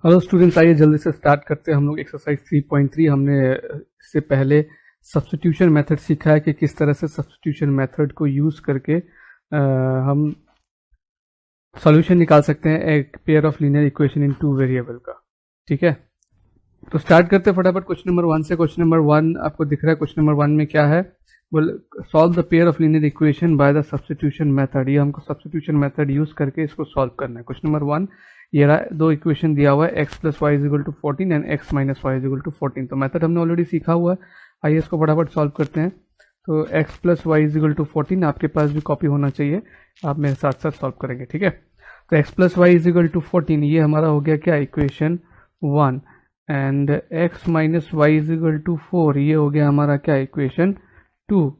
Hello students, आइए जल्दी से स्टार्ट करते हैं। हम लोग एक्सरसाइज 3.3 हमने इससे पहले सब्स्टिट्यूशन मेथड सीखा है कि किस तरह से सब्स्टिट्यूशन मेथड को यूज़ करके हम सॉल्यूशन निकाल सकते हैं एक pair of linear equation in two variable का। ठीक है, तो स्टार्ट करते हैं फटाफट क्वेश्चन नंबर 1 से। क्वेश्चन नंबर 1 आपको दिख रहा है। क्वेश्चन नंबर 1 में क्या है? बोल solve the pair of linear equation by the substitution method. ये हमको सब्स्टिट्यूशन मेथड यूज करके इसको सॉल्व करना है। क्वेश्चन नंबर 1 ये रहा, दो इक्वेशन दिया हुआ है x plus y is equal to 14 and x minus y is equal to 14। तो मेथड हमने ऑलरेडी सीखा हुआ है, आइए इसको फटाफट सॉल्व करते हैं। तो x plus y is equal to 14 आपके पास भी कॉपी होना चाहिए, आप मेरे साथ साथ सॉल्व करेंगे। ठीक है, तो x plus y is equal to 14 ये हमारा हो गया क्या, equation 1। And x minus y is equal to 4 ये हो गया हमारा क्या, इक्वेशन 2।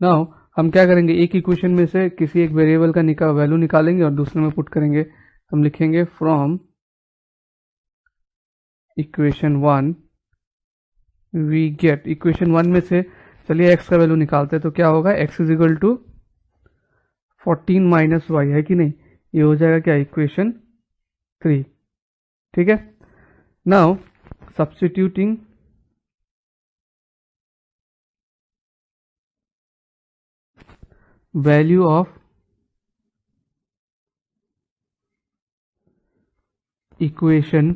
नाउ हम क्या करेंगे, एक इक्वेशन में से किसी एक वेरिएबल का वैल्यू निकालेंगे और दूसरे में पुट करेंगे। हम लिखेंगे from equation 1 we get, equation 1 में से चलिए x का वैल्यू निकालते हैं। तो क्या होगा, x is equal to 14 minus y, है कि नहीं? ये हो जाएगा क्या, इक्वेशन 3। ठीक है, now substituting value of equation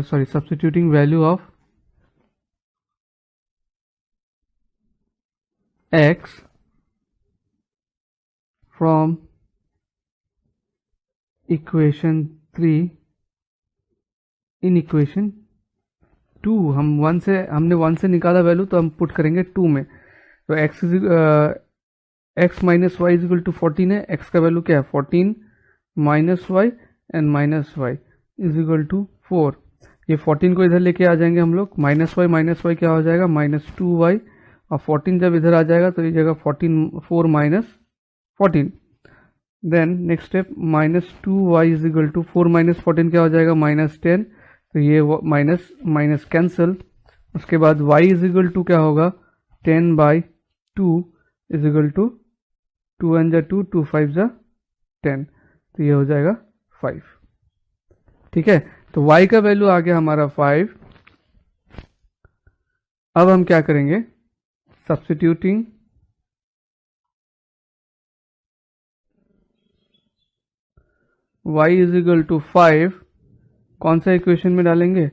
substituting value of x from equation 3 in equation 2। हमने 1 से निकाला वैल्यू, तो हम पुट करेंगे 2 में। तो x minus y is equal to 14 है, x का वैल्यू क्या है 14 minus y and minus y is equal to 4। ये 14 को इधर लेके आ जाएंगे हम लोग, माइनस वाई क्या हो जाएगा, माइनस 2y, और 14 जब इधर आ जाएगा तो ये जगह 4 minus 14। Then next step, minus 2y is equal to 4 minus 14 क्या हो जाएगा, माइनस 10। तो ये माइनस माइनस कैंसिल। उसके बाद y इज इक्वल टू क्या होगा, 10/2 इज इक्वल टू 2 1 जा 2, 2 5 जा 10, तो ये हो जाएगा 5। ठीक है, तो y का वैल्यू आ गया हमारा 5। अब हम क्या करेंगे, substituting y is equal to 5 कौन सा इक्वेशन में डालेंगे,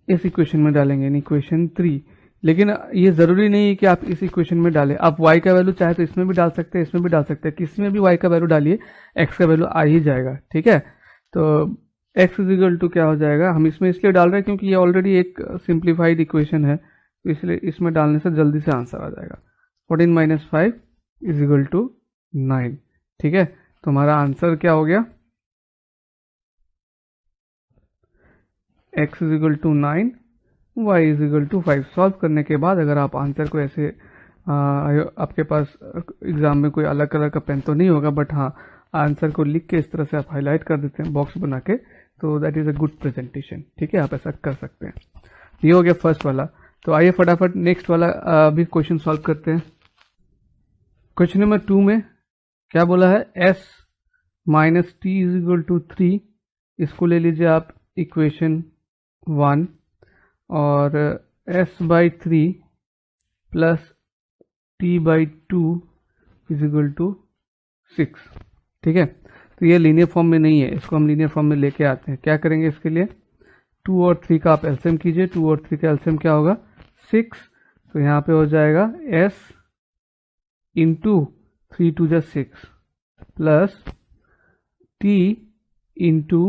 इस इक्वेशन में डालेंगे, इन इक्वेशन 3। लेकिन ये जरूरी नहीं है कि आप इस इक्वेशन में डालें, आप y का वैल्यू चाहे तो इसमें भी डाल सकते हैं, इसमें भी डाल सकते हैं, किसी में भी y का वैल्यू डालिए, x का वैल्यू आ ही जाएगा। ठीक है, तो x इज इक्वल टू क्या हो जाएगा, हम इसमें इसलिए डाल रहे हैं क्योंकि ये ऑलरेडी एक सिंप्लीफाइड इक्वेशन है, तो इसलिए इसमें डालने से जल्दी से आंसर आ जाएगा। 14 माइनस 5 इज इक्वल टू 9। ठीक है, तो हमारा आंसर क्या हो गया, x is equal to 9, y is equal to 5। Solve करने के बाद अगर आप आंसर को ऐसे आपके पास एग्जाम में कोई अलग कलर का पेन तो नहीं होगा, बट हाँ आंसर को लिख के इस तरह से आप हाईलाइट कर देते हैं बॉक्स बना के, तो that is a good presentation. ठीक है, आप ऐसा कर सकते हैं। ये हो गया फर्स्ट वाला। तो आइए फटाफट नेक्स्ट वाला भी क्वेश्चन सॉल्व करते हैं। क्वेश्चन नंबर 2 में क्या बोला है, s minus t is equal to 3। इसको ले लीजिए आप इक्वेशन 1, और s/3 plus t/2 is equal to 6। ठीक है, तो ये लीनियर फॉर्म में नहीं है, इसको हम लीनियर फॉर्म में लेके आते हैं। क्या करेंगे इसके लिए, 2 और 3 का आप एलसीएम कीजिए। 2 और 3 का एलसीएम क्या होगा, 6। तो यहाँ पे हो जाएगा s इंटू 3 2 जा 6 प्लस t इंटू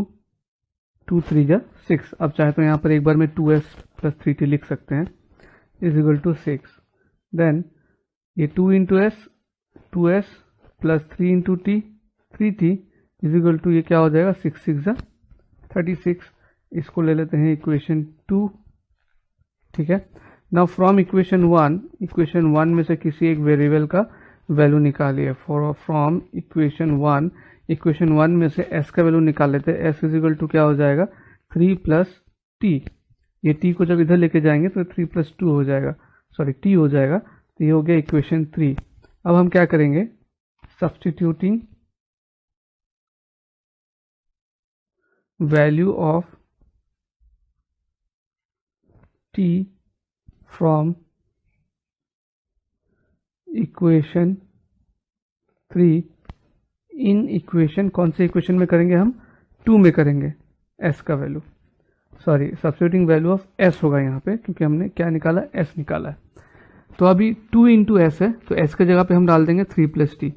2 3 जा 6। अब चाहे तो यहाँ पर एक बार में 2s प्लस 3t लिख सकते हैं, इज इक्वल टू 6। देन ये 2 into s 2s plus 3 into t 3t is equal to ये क्या हो जाएगा, 6 6 जा 36। इसको ले लेते हैं इक्वेशन 2। ठीक है, नाउ फ्रॉम इक्वेशन 1 में से किसी एक वेरिएबल का वैल्यू निकालिए। फ्रॉम इक्वेशन 1 में से s का वैल्यू निकाल लेते हैं। s इज इक्वल टू क्या हो जाएगा, 3 प्लस t। ये t को जब इधर लेके जाएंगे तो 3 प्लस 2 हो जाएगा, सॉरी t हो जाएगा। तो ये हो गया इक्वेशन 3। अब हम क्या करेंगे, substituting value of t from equation 3 in equation, कौन से इक्वेशन में करेंगे हम, 2 में करेंगे, s का value, sorry substituting value of s होगा यहाँ पे, क्योंकि हमने क्या निकाला, s निकाला है। तो अभी 2 इंटू एस है, तो s की जगह पे हम डाल देंगे 3 plus t,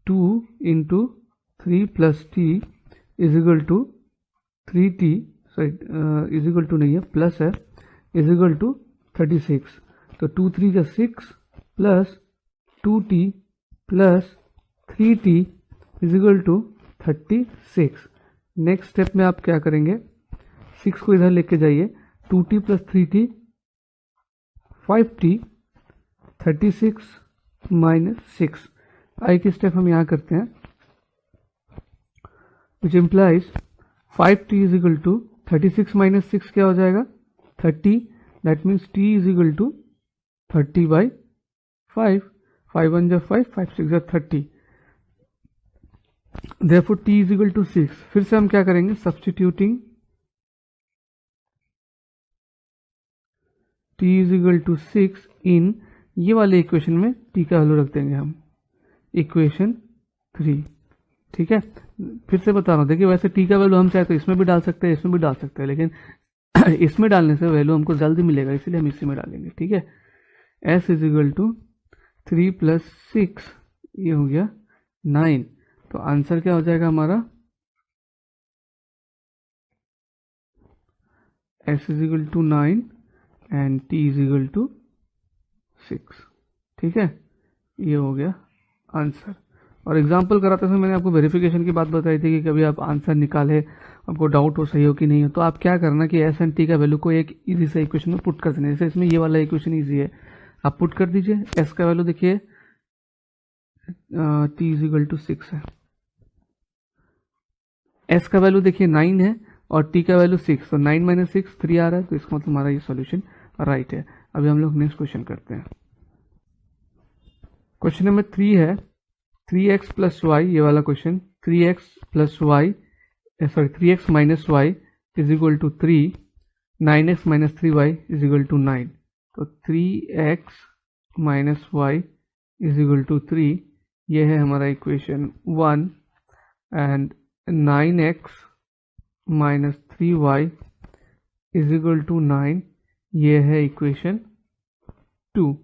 2 into 3 plus t is equal to 3t, sorry is equal to नहीं है, प्लस है, इज इक्वल टू 36। तो 2 3 का 6 plus 2t plus 3t is equal to 36। Next step में आप क्या करेंगे, 6 को इधर लेके जाइए, 2t plus 3t 5t, 36 minus 6। आई की स्टेप हम यहाँ करते हैं, which implies 5t is equal to 36 minus 6 क्या हो जाएगा, 30, that means t is equal to 30/5, 5 1 जा 5, 5 6 जा 30, therefore t is equal to 6। फिर से हम क्या करेंगे, substituting t is equal to 6 in ये वाले इक्वेशन में t का वैल्यू रख देंगे हम, इक्वेशन 3, ठीक है। फिर से बता रहा हूँ, देखिए वैसे t का वैल्यू हम चाहे तो इसमें भी डाल सकते हैं, इसमें भी डाल सकते हैं, लेकिन इसमें डालने से वैल्यू हमको जल्दी मिलेगा, इसलिए हम इसी में डालेंगे, ठीक है। s is equal to 3 plus 6, ये हो गया 9। तो आंसर क्या हो जाएगा हमारा, s is equal to 9 and t is equal to 6, ठीक है। ये हो गया आंसर। और एग्जाम्पल कराते समय मैंने आपको वेरिफिकेशन की बात बताई थी कि कभी आप आंसर निकाले, आपको डाउट हो सही हो कि नहीं हो, तो आप क्या करना कि एस एंड टी का वैल्यू को एक इजी से इक्वेशन में पुट कर देना। जैसे इसमें ये वाला इक्वेशन इजी है, आप पुट कर दीजिए, एस का वैल्यू देखिए टी इज इक्वल टू 6 है, एस का वैल्यू देखिए 9 है और टी का वैल्यू 6, तो 9 माइनस 6 3 आ रहा है, तो इसका मतलब हमारा ये सॉल्यूशन राइट है। अभी हम लोग नेक्स्ट क्वेश्चन करते हैं। क्वेश्चन नंबर 3 है 3x प्लस वाई, ये वाला question, 3x plus y, sorry 3x minus y is equal to 3, 9x minus 3y is equal to 9। तो 3x minus y is equal to 3, ये है हमारा equation 1, and 9x minus 3y is equal to 9, ये है equation 2,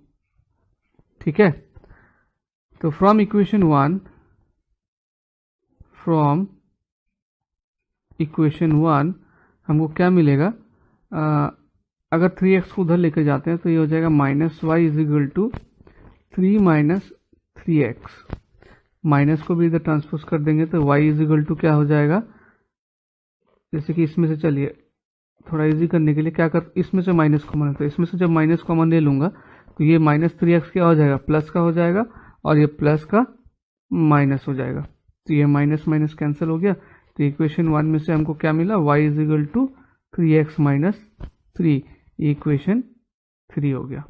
ठीक है। तो from equation 1, from equation 1 हमको क्या मिलेगा, अगर 3x को उधर लेकर जाते हैं तो ये हो जाएगा minus y is equal to 3 minus 3x, minus को भी इधर ट्रांसपोज कर देंगे तो y इज इक्वल टू क्या हो जाएगा, जैसे कि इसमें से चलिए थोड़ा इजी करने के लिए क्या कर, इसमें से माइनस कॉमन है, तो इसमें से जब माइनस कॉमन ले लूंगा तो ये माइनस 3x क्या हो जाएगा, प्लस का हो जाएगा, और ये प्लस का माइनस हो जाएगा, तो ये माइनस माइनस कैंसिल हो गया। तो इक्वेशन 1 में से हमको क्या मिला, y is equal to 3x minus 3, ये इक्वेशन 3 हो गया,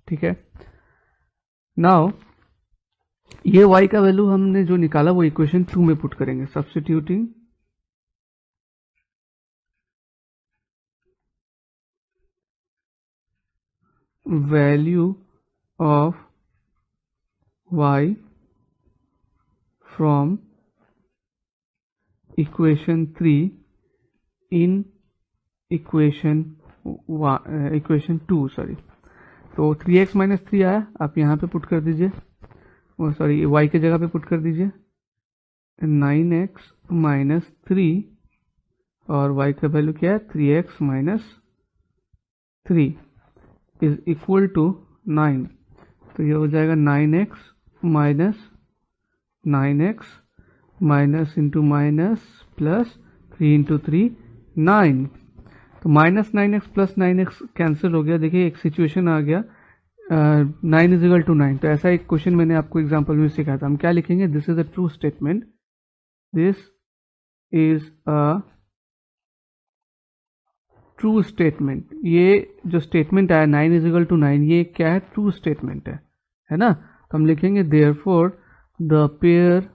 ठीक है। नाउ ये y का वैल्यू हमने जो निकाला वो इक्वेशन 2 में पुट करेंगे, substituting value of y from equation 3 in equation 2, sorry. तो 3x माइनस 3 आया, आप यहाँ पे पुट कर दीजिए, वो सॉरी y के जगह पे पुट कर दीजिए, 9x माइनस 3 और y का वैल्यू क्या है 3x minus 3 is equal to 9, तो ये हो जाएगा 9x minus into minus plus 3 into 3 9, तो minus 9x plus 9x cancel हो गया। देखिए एक सिचुएशन आ गया 9 इज इक्वल टू 9, तो ऐसा एक क्वेश्चन मैंने आपको एग्जांपल में सिखाया था। हम क्या लिखेंगे, this is a true statement, this is a true statement. ये जो स्टेटमेंट आया 9 इज इक्वल टू 9, ये क्या है, ट्रू स्टेटमेंट है ना। तो हम लिखेंगे देयरफॉर द पेयर,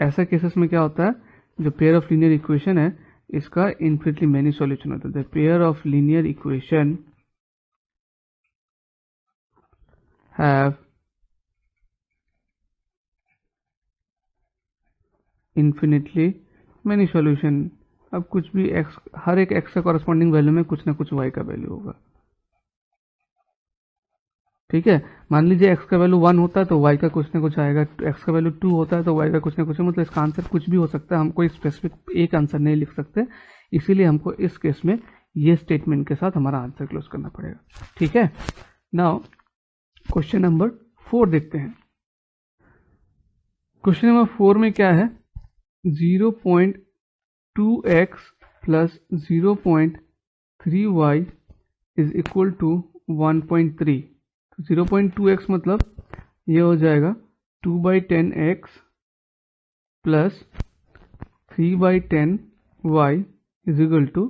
ऐसा केसेस में क्या होता है, जो पेयर ऑफ लीनियर इक्वेशन है इसका इन्फिनिटली मेनी सॉल्यूशन होता है। The pair of linear equation have infinitely many solution. अब कुछ भी x, हर एक x का कॉरस्पॉन्डिंग वैल्यू में कुछ ना कुछ y का वैल्यू होगा। ठीक है, मान लीजिए x का वैल्यू 1 होता है तो y का कुछ ना कुछ आएगा, x का वैल्यू 2 होता है तो y का कुछ ना कुछ, मतलब इसका आंसर कुछ भी हो सकता है। हम कोई स्पेसिफिक एक आंसर नहीं लिख सकते, इसीलिए हमको इस केस में ये स्टेटमेंट के साथ हमारा आंसर क्लोज करना पड़ेगा। ठीक है, नाउ क्वेश्चन नंबर 4 देखते हैं। क्वेश्चन नंबर 4 में क्या है, 0.2x plus 0.3y is equal to 1.3। 0.2x मतलब ये हो जाएगा 2/10x plus 3/10y is equal to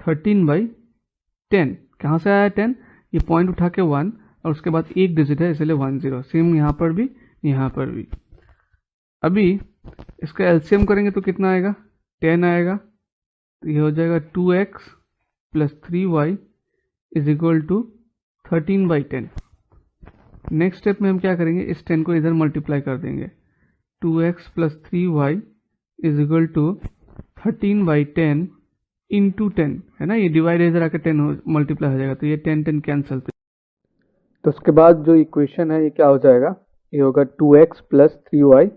13/10। कहाँ से आया 10? ये पॉइंट उठा के 1 और उसके बाद एक डिजिट है इसलिए 10। सेम यहाँ पर भी, यहाँ पर भी। अभी इसका एलसीएम करेंगे तो कितना आएगा, 10 आएगा। तो ये हो जाएगा 2x plus 3y is equal to 13/10। Next step में हम क्या करेंगे, इस 10 को इधर मल्टीप्लाई कर देंगे। 2x plus 3y is equal to 13/10 into 10 है ना, ये डिवाइड इधर आकर 10 मल्टीप्लाई हो जाएगा तो ये 10 कैंसिल। तो उसके बाद जो इक्वेशन है ये क्या हो जाएगा, ये होगा 2x plus 3y,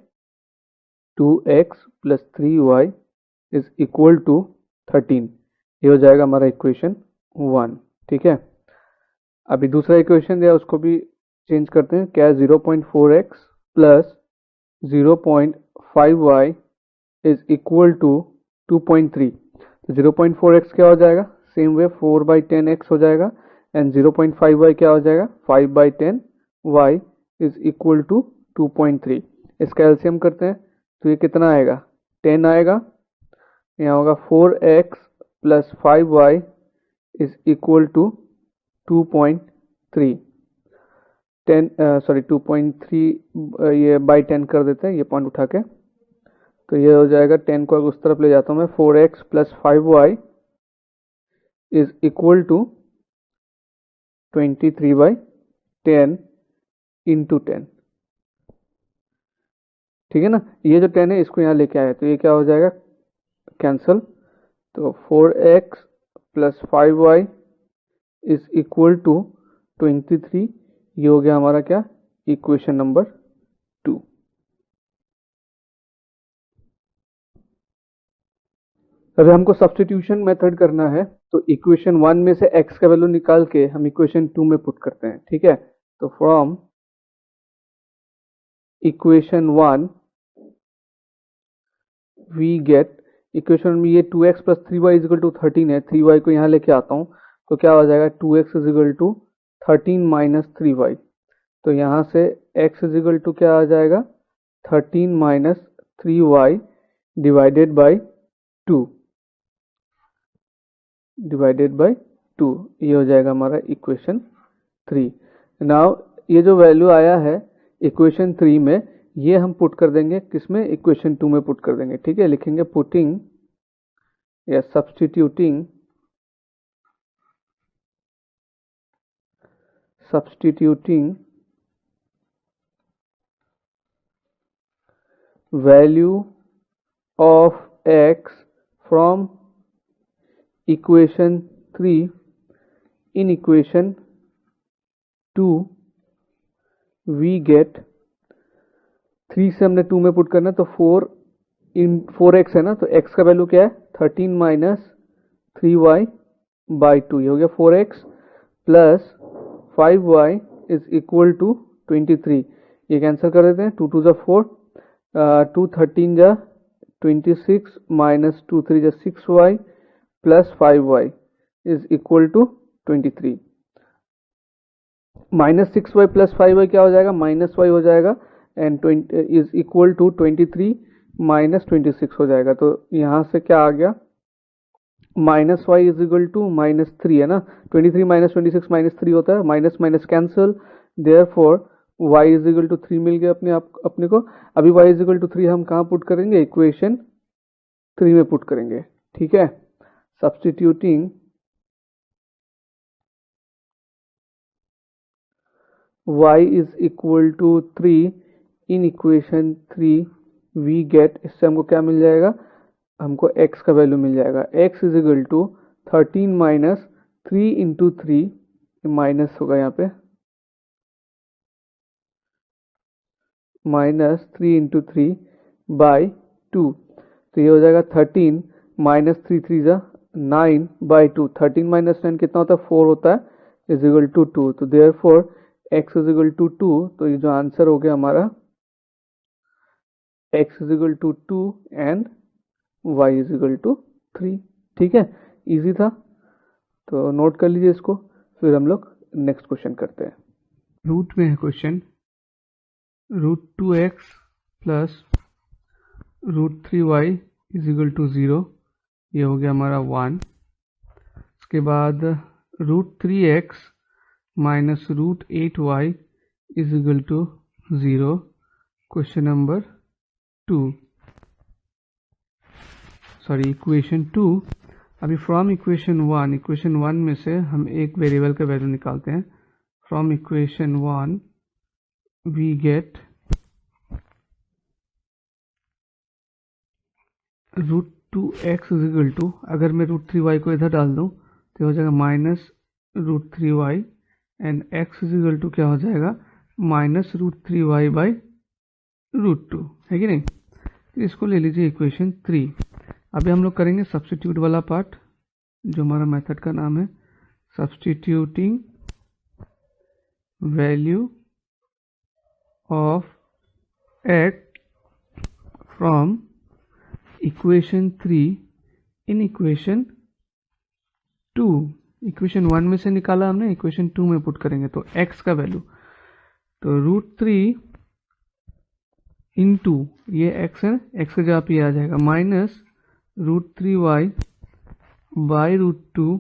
2x plus 3y is equal to 13। ये हो जाएगा हमारा इक्वेशन 1। ठीक है, अभी दूसरा इक्वेशन दिया उसको भी चेंज करते हैं। क्या है, 0.4x plus 0.5y is equal to 2.3। तो 0.4x क्या हो जाएगा, सेम वे 4/10x हो जाएगा, एंड 0.5y क्या हो जाएगा, 5/10y इज इक्वल टू 2.3। इसका एलसीएम करते हैं तो ये कितना आएगा, 10 आएगा। यहाँ होगा 4x plus 5y is equal to 2.3। 2.3 ये बाई 10 कर देते हैं, ये पॉइंट उठा के। तो ये हो जाएगा 10 को उस तरफ ले जाता हूँ मैं, 4x plus 5y is equal to 23/10 into 10। ठीक है ना, ये जो 10 है इसको यहाँ लेके आए तो ये क्या हो जाएगा, कैंसल। तो 4x plus 5y is equal to 23। ये हो गया हमारा क्या, इक्वेशन नंबर 2। अभी हमको सब्स्टिट्यूशन मेथड करना है, तो इक्वेशन 1 में से x का वैल्यू निकाल के हम इक्वेशन 2 में पुट करते हैं। ठीक है, तो from equation 1 we get, equation में ये 2x plus 3y is equal to 13 है, 3y को यहाँ लेके आता हूँ तो क्या हो जाएगा, 2x is equal to 13 minus 3y। तो यहाँ से x इज इक्वल टू क्या आ जाएगा, 13 minus 3y divided by 2, divided by 2। ये हो जाएगा हमारा इक्वेशन 3। नाउ ये जो वैल्यू आया है इक्वेशन 3 में, ये हम पुट कर देंगे किसमें, इक्वेशन 2 में पुट कर देंगे। ठीक है, लिखेंगे पुटिंग या substituting value of x from equation 3 in equation 2 we get 3 से हमने 2 में पुट करना, तो 4x है ना, तो x का वैल्यू क्या है, 13 माइनस 3y बाई 2। ये हो गया 4x plus 5y is equal to 23। ये कैंसिल कर देते हैं, 2 2 जा 4, 2 13 जा 26 माइनस 2 3 जा 6y plus 5y is equal to 23। Minus 6y plus 5y क्या हो जाएगा, माइनस y हो जाएगा, and is equal to 23 minus 26 हो जाएगा। तो यहाँ से क्या आ गया, minus y is equal to -3 है ना, 23 माइनस 26 -3 होता है, minus minus cancel, therefore y is equal to 3 मिल गया अपने को। अभी y इज इक्वल टू 3 हम कहाँ पुट करेंगे, इक्वेशन 3 में पुट करेंगे, ठीक है। Substituting y is equal to 3 in equation 3 we get, इससे हमको क्या मिल जाएगा, हमको x का वैल्यू मिल जाएगा। x is equal to 13 minus 3 into 3, minus होगा यहाँ पे, माइनस 3 इंटू 3 बाई 2, तो ये हो जाएगा 13 माइनस 3 3 जा 9 बाई 2। 13 माइनस 9 कितना होता है, 4 होता है, इज इक्वल टू 2। तो therefore x is equal to 2, तो ये जो आंसर हो गया हमारा x is equal to 2 and y is equal to 3, ठीक है। इजी था, तो नोट कर लीजिए इसको, फिर हम लोग नेक्स्ट क्वेश्चन करते हैं। रूट में है question, √2x plus √3y is equal to 0, ये हो गया हमारा 1। उसके बाद √3x minus √8y is equal to 0, question number 2, sorry equation 2। अभी फ्रॉम इक्वेशन 1 में से हम एक वेरिएबल का वैल्यू निकालते हैं। From equation 1 we get √2x is equal to, अगर मैं √3y को इधर डाल दूं तो हो जाएगा minus √3y and x is equal to क्या हो जाएगा, माइनस √3y बाई √2, है कि नहीं। तो इसको ले लीजिए इक्वेशन 3। अभी हम लोग करेंगे सब्स्टिट्यूट वाला पार्ट, जो हमारा मेथड का नाम है substituting value of x from equation 3 in equation 2। Equation 1 में से निकाला हमने, इक्वेशन 2 में पुट करेंगे तो x का वैल्यू, तो √3 इंटू ये x है, x का जगह पे आ जाएगा minus √3y by √2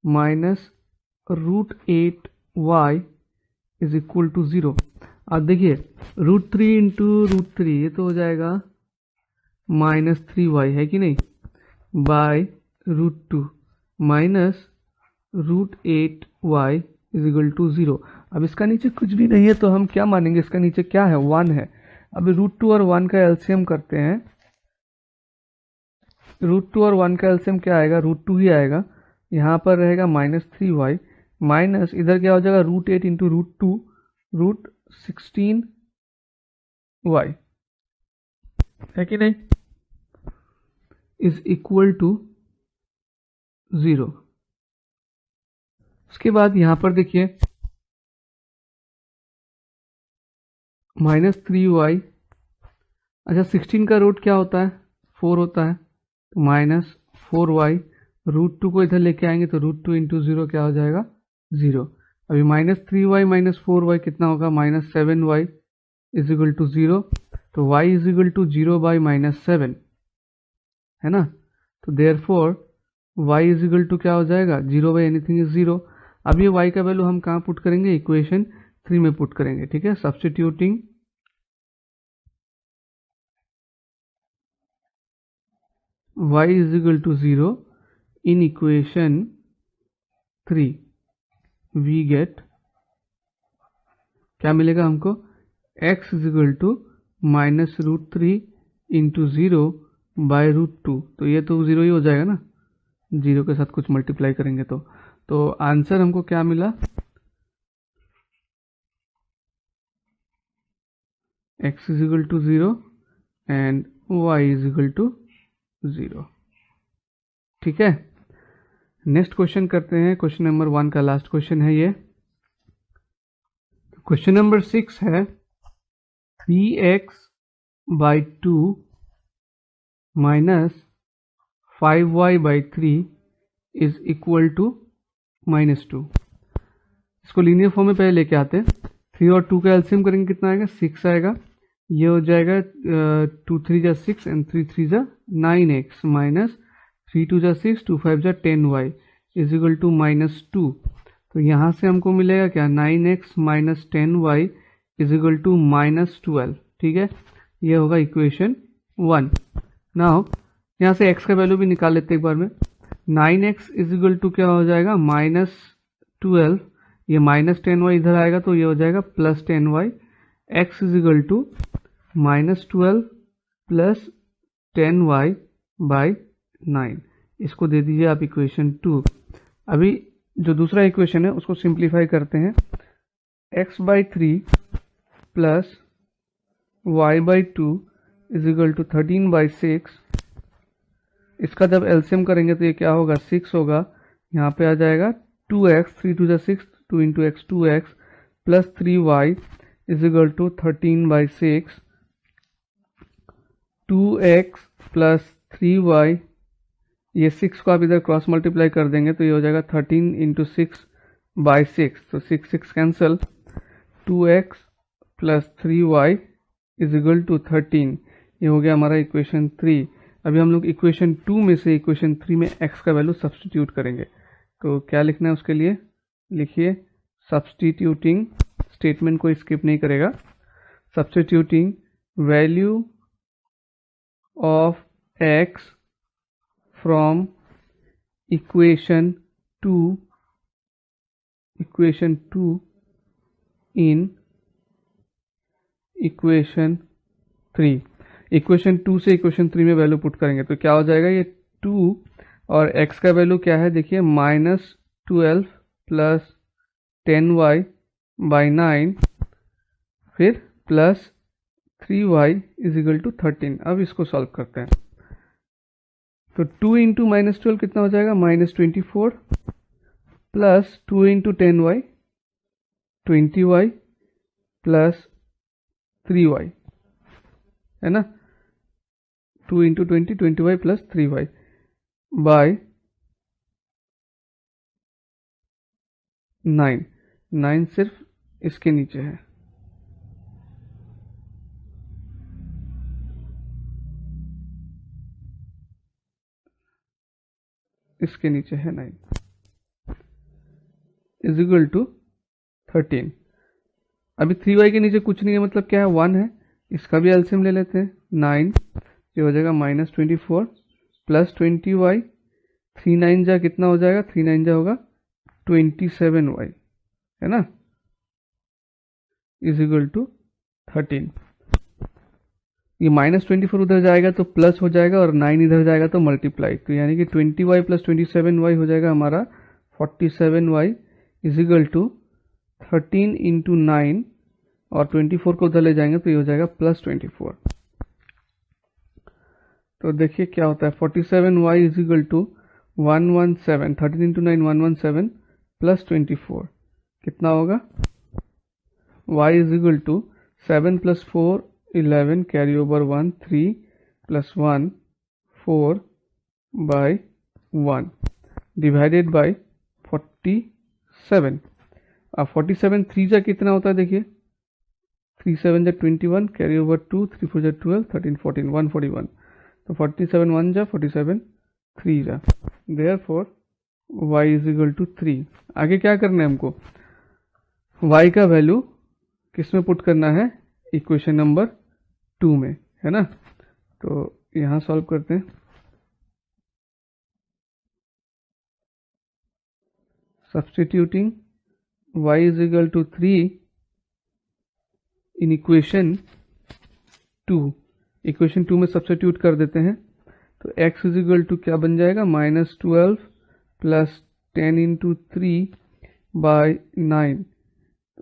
minus √8y is equal to 0। अब देखिए √3 इंटू √3 ये तो हो जाएगा माइनस 3y, है कि नहीं, by √2 minus √8y is equal to 0। अब इसका नीचे कुछ भी नहीं है तो हम क्या मानेंगे, इसका नीचे क्या है, 1 है। अभी √2 और 1 का एलसीएम करते हैं, √2 और 1 का एलसीएम क्या आएगा, √2 ही आएगा। यहाँ पर रहेगा माइनस 3y माइनस इधर क्या हो जाएगा, √8 इंटू √2 √16y, है कि नहीं, इज इक्वल टू 0। उसके बाद यहां पर देखिए माइनस 3y, अच्छा 16 का रूट क्या होता है, 4 होता है, तो माइनस 4y, √2 को इधर लेके आएंगे तो √2 इंटू 0 क्या हो जाएगा, 0। अभी माइनस 3y माइनस 4y कितना होगा, minus 7y is equal to 0, तो y is equal to 0 by minus 7, है ना। तो therefore y is equal to क्या हो जाएगा, 0 बाई एनीथिंग इज 0। अब ये y का वैल्यू हम कहाँ पुट करेंगे, इक्वेशन 3 में पुट करेंगे, ठीक है। Substituting y is equal to 0 in equation 3 we get, क्या मिलेगा हमको, x is equal to minus √3 into 0 by √2, तो ये तो 0 ही हो जाएगा ना, 0 के साथ कुछ मल्टीप्लाई करेंगे तो आंसर हमको क्या मिला, x is equal to 0 and y is equal to 0, ठीक है। नेक्स्ट क्वेश्चन करते हैं, क्वेश्चन नंबर 1 का लास्ट क्वेश्चन है ये। क्वेश्चन नंबर 6 है 3x by 2 minus 5y by 3 is equal to -2। इसको लीनियर फॉर्म में पहले लेके आते हैं। 3 और 2 का एलसीएम करेंगे, कितना आएगा, 6 आएगा। ये हो जाएगा 2 3 जा 6 एंड 3 3 जा 9x माइनस 3 2 जा 6 2 5 जा 10y इज इक्वल टू -2। तो यहाँ से हमको मिलेगा क्या, 9x minus 10y is equal to -12, ठीक है। ये होगा इक्वेशन 1। नाउ यहाँ से x का वैल्यू भी निकाल लेते हैं एक बार में। 9x इज इक्वल टू क्या हो जाएगा, -12, ये -10y इधर आएगा तो ये हो जाएगा +10y। x is equal to -12 plus 10y by 9, इसको दे दीजिए आप इक्वेशन 2। अभी जो दूसरा इक्वेशन है उसको सिंप्लीफाई करते हैं। x/3 plus y/2 is equal to 13/6। इसका जब एलसीएम करेंगे तो ये क्या होगा, 6 होगा। यहाँ पे आ जाएगा 2x, 3 to the 6, 2 into x 2x plus 3y is equal to 13/6। 2x plus 3y, ये 6 को आप इधर क्रॉस मल्टीप्लाई कर देंगे तो ये हो जाएगा 13 इंटू 6/6, तो 6 cancel. 2x plus 3y is equal to 13, ये हो गया हमारा इक्वेशन 3। अभी हम लोग इक्वेशन 2 में से इक्वेशन 3 में x का वैल्यू सब्सटीट्यूट करेंगे। तो क्या लिखना है उसके लिए, लिखिए सब्सटीट्यूटिंग, स्टेटमेंट को स्किप नहीं करेगा। Substituting value of x from equation 2 in equation 3। Equation 2 से इक्वेशन 3 में वैल्यू पुट करेंगे तो क्या हो जाएगा, ये 2 और x का वैल्यू क्या है देखिए, -12 प्लस 10y बाई 9 फिर plus 3y is equal to 13। अब इसको सॉल्व करते हैं तो 2 इंटू -12 कितना हो जाएगा, -24 plus 2 into 10y 20y plus 3y, है ना, 2 into 20y plus 3y bye 9 सिर्फ इसके नीचे है, इसके नीचे है 9 इज इक्वल टू 13। अभी 3y के नीचे कुछ नहीं है, मतलब क्या है, 1 है। इसका भी एलसीएम ले लेते हैं। 9 ये हो जाएगा -24 प्लस 20y, 3 9 जा कितना हो जाएगा, 3 9 जा होगा 27y, है ना, इज इक्वल टू 13। ये -24 उधर जाएगा तो प्लस हो जाएगा और 9 इधर जाएगा तो मल्टीप्लाई, तो यानी कि 20y प्लस 27y हो जाएगा हमारा 47y is equal to 13 into 9 और 24 को उधर ले जाएंगे तो ये हो जाएगा +24। तो देखिए क्या होता है, 47y is equal to 117, 13 into 9 117 plus 24 कितना होगा, y is equal to 7 plus 4 11 carry over 1 3 plus 1 4 by 1 divided by 47। अब 47 3 जा कितना होता है देखिए, 3 7 जा 21 कैरी ओवर 2 3 4 जा 12 13 14 141, तो 47 1 जा 47 3 जा, therefore y is equal to 3। आगे क्या करना है हमको, y का वैल्यू किस में पुट करना है, इक्वेशन नंबर 2 में, है ना। तो यहाँ सॉल्व करते हैं। Substituting y is equal to 3 in equation 2, equation 2 में सब्स्टिट्यूट कर देते हैं तो x इज इक्वल टू क्या बन जाएगा, -12 प्लस 10 इंटू 3 बाई 9,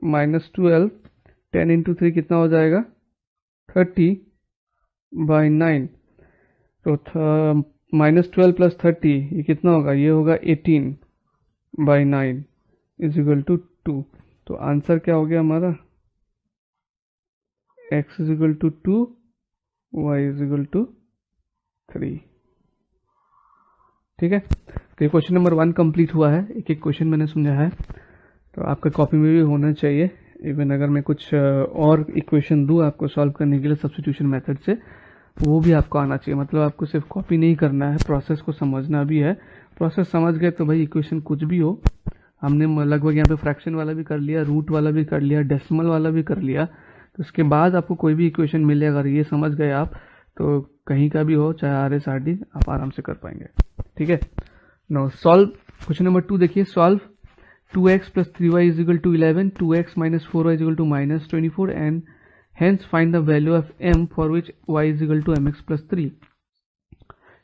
-12 10 इंटू 3 कितना हो जाएगा 30 बाई 9, तो -12 प्लस 30 ये कितना होगा, ये होगा 18 बाई 9 इज इक्वल टू 2। तो आंसर क्या हो गया हमारा, x is equal to 2 y is equal to 3। ठीक है, तो ये क्वेश्चन नंबर 1 कंप्लीट हुआ है। एक एक क्वेश्चन मैंने समझाया है, तो आपके कॉपी में भी होना चाहिए। इवन अगर मैं कुछ और इक्वेशन दूँ आपको सॉल्व करने के लिए सब्स्टिट्यूशन मेथड से, वो भी आपको आना चाहिए। मतलब आपको सिर्फ कॉपी नहीं करना है, प्रोसेस को समझना भी है। प्रोसेस समझ गए तो भाई इक्वेशन कुछ भी हो, हमने लगभग यहाँ पे फ्रैक्शन वाला भी कर लिया, रूट वाला भी कर लिया, डेसिमल वाला भी कर लिया। तो उसके बाद आपको कोई भी इक्वेशन मिले, अगर ये समझ गए आप तो कहीं का भी हो, चाहे आर एस आर डी, आप आराम से कर पाएंगे। ठीक है। नाउ सॉल्व क्वेश्चन नंबर 2 देखिए। Solve 2x plus 3y is equal to 11, 2x minus 4y is equal to minus 24 and hence find the value of m for which y is equal to mx plus 3।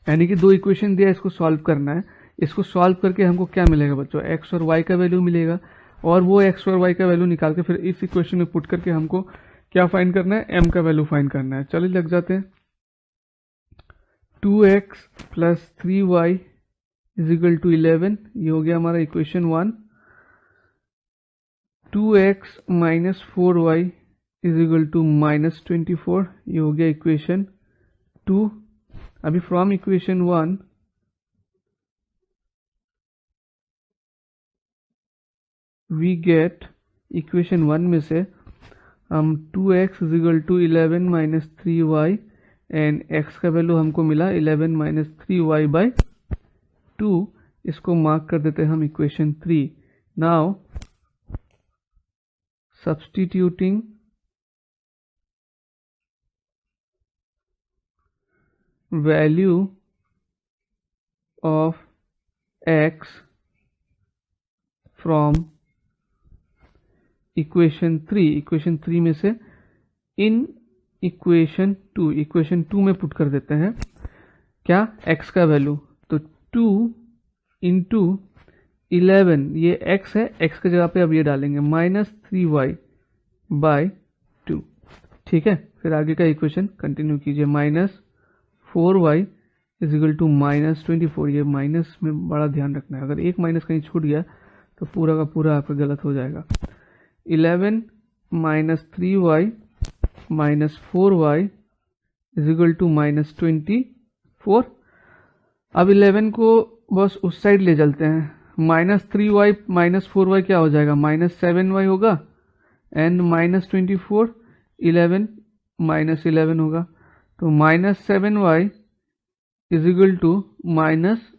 यानी कि दो equation दिया, इसको solve करना है। इसको solve करके हमको क्या मिलेगा बच्चों, x और y का वैल्यू मिलेगा, और वो x और y का वैल्यू निकाल के फिर इस इक्वेशन में पुट करके हमको क्या फाइंड करना है, m का वैल्यू फाइंड करना है। चलिए लग जाते हैं। 2x plus 3y is equal to 11, ये हो गया हमारा equation 1। 2x minus 4y is equal to minus 24, ये हो गया इक्वेशन 2। अभी from equation 1 we get, equation 1 में से हम 2x is equal to 11 minus 3y and x का वैल्यू हमको मिला 11 minus 3y by 2, इसको मार्क कर देते हैं हम equation 3। Now substituting value of x from equation 3, equation 3 में से इन इक्वेशन 2, इक्वेशन 2 में पुट कर देते हैं क्या, x का वैल्यू। तो 2 इंटू 11, ये x है, x की जगह पे अब ये डालेंगे माइनस 3y बाय 2। ठीक है। फिर आगे का इक्वेशन कंटिन्यू कीजिए। Minus 4y is equal to minus 24, ये माइनस में बड़ा ध्यान रखना है, अगर एक माइनस कहीं छूट गया तो पूरा का पूरा आपका गलत हो जाएगा। 11 minus 3y minus 4y is equal to minus 24। अब 11 को बस उस साइड ले चलते हैं, माइनस 3y माइनस 4y क्या हो जाएगा, माइनस 7y होगा, एंड माइनस 24 11 माइनस 11 होगा, तो minus 7y is equal to minus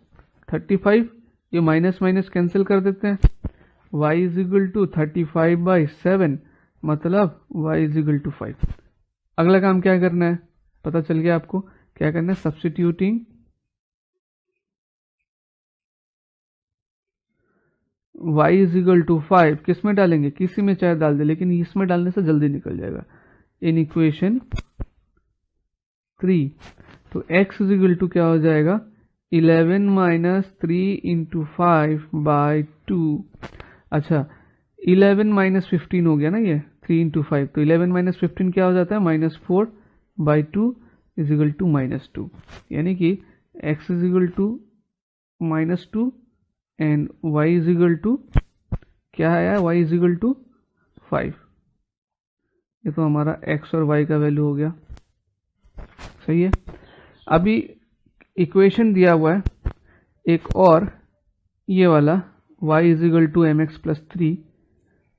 35। ये माइनस माइनस कैंसिल कर देते हैं, y is equal to 35 by 7, मतलब y इज इक्वल टू 5। अगला काम क्या करना है, पता चल गया आपको क्या करना है, substituting y is equal to 5, किस में डालेंगे, किसी में चाहे डाल दे, लेकिन इसमें डालने से जल्दी निकल जाएगा, इन इक्वेशन 3। तो x इज इक्वल टू क्या हो जाएगा, 11 माइनस 3 इंटू 5 बाई 2। अच्छा 11 माइनस 15 हो गया ना, ये 3 इंटू 5, तो 11 माइनस 15 क्या हो जाता है, minus 4 by 2 is equal to minus 2, यानी कि x is equal to minus 2 and y is equal to क्या है, y इज इक्वल टू 5। ये तो हमारा x और y का वैल्यू हो गया। सही है। अभी इक्वेशन दिया हुआ है एक और, ये वाला y is equal to m x plus 3,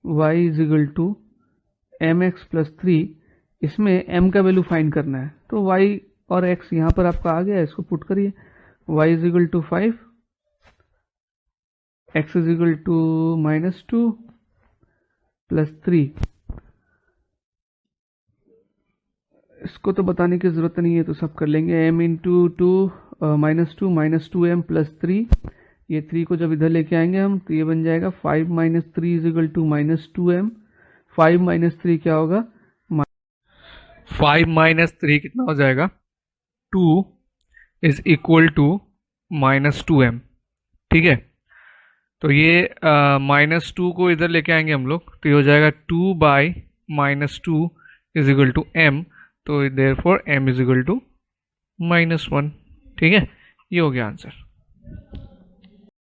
y is equal to m x plus 3, इसमें m का वैल्यू फाइंड करना है, तो y और x यहाँ पर आपका आ गया, इसको पुट करिए। y is equal to 5, x is equal to minus 2 plus 3, इसको तो बताने की जरूरत नहीं है, तो सब कर लेंगे। m into 2 minus 2 minus 2m plus 3, ये 3 को जब इधर लेके आएंगे हम तो ये बन जाएगा 5 minus 3 is equal to minus 2m। 5 minus 3 क्या होगा, 5 माइनस 3 कितना हो जाएगा, 2 is equal to minus 2m। ठीक है। तो ये माइनस 2 को इधर लेके आएंगे हम लोग, तो ये हो जाएगा 2 by minus 2 is equal to m, तो therefore m is equal to minus 1। ठीक है, ये हो गया आंसर।